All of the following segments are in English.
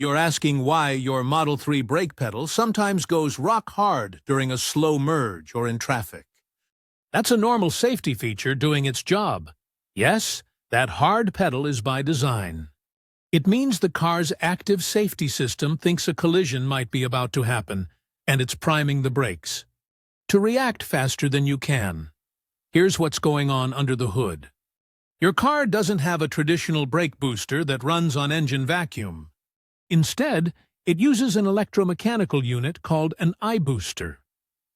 You're asking why your Model 3 brake pedal sometimes goes rock hard during a slow merge or in traffic. That's a normal safety feature doing its job. Yes, that hard pedal is by design. It means the car's active safety system thinks a collision might be about to happen, and it's priming the brakes to react faster than you can. Here's what's going on under the hood. Your car doesn't have a traditional brake booster that runs on engine vacuum. Instead, it uses an electromechanical unit called an iBooster.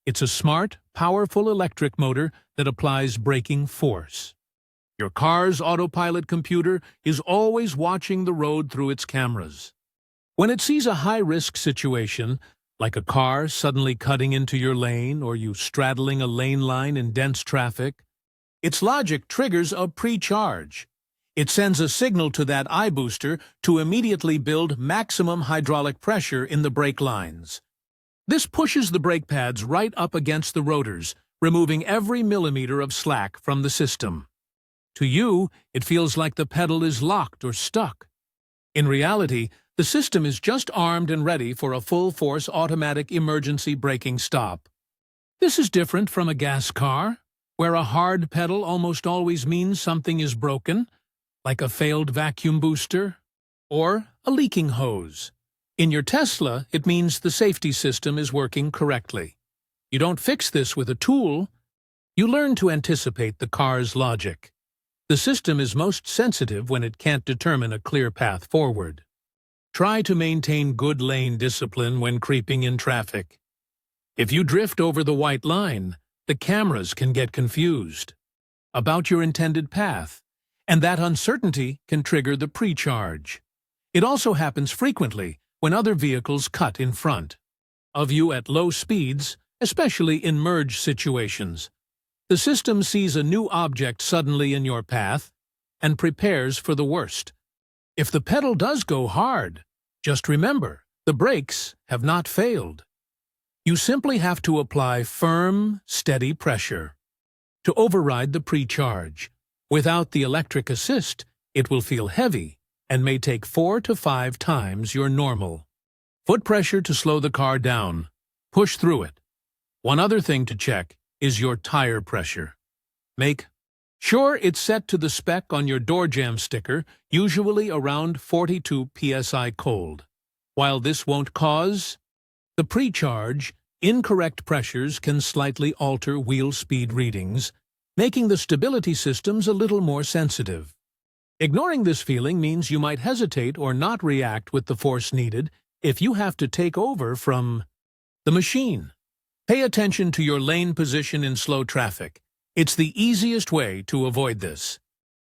It's a smart, powerful electric motor that applies braking force. Your car's Autopilot computer is always watching the road through its cameras. When it sees a high-risk situation, like a car suddenly cutting into your lane or you straddling a lane line in dense traffic, its logic triggers a pre-charge. It sends a signal to that iBooster to immediately build maximum hydraulic pressure in the brake lines. This pushes the brake pads right up against the rotors, removing every millimeter of slack from the system. To you, it feels like the pedal is locked or stuck. In reality, the system is just armed and ready for a full-force automatic emergency braking stop. This is different from a gas car, where a hard pedal almost always means something is broken, like a failed vacuum booster or a leaking hose. In your Tesla, it means the safety system is working correctly. You don't fix this with a tool. You learn to anticipate the car's logic. The system is most sensitive when it can't determine a clear path forward. Try to maintain good lane discipline when creeping in traffic. If you drift over the white line, the cameras can get confused about your intended path, and that uncertainty can trigger the pre-charge. It also happens frequently when other vehicles cut in front of you at low speeds, especially in merge situations. The system sees a new object suddenly in your path and prepares for the worst. If the pedal does go hard, just remember, the brakes have not failed. You simply have to apply firm, steady pressure to override the pre-charge. Without the electric assist, it will feel heavy and may take 4 to 5 times your normal foot pressure to slow the car down. Push through it. One other thing to check is your tire pressure. Make sure it's set to the spec on your door jamb sticker, usually around 42 psi cold. While this won't cause the pre-charge, incorrect pressures can slightly alter wheel speed readings, making the stability systems a little more sensitive. Ignoring this feeling means you might hesitate or not react with the force needed if you have to take over from the machine. Pay attention to your lane position in slow traffic. It's the easiest way to avoid this.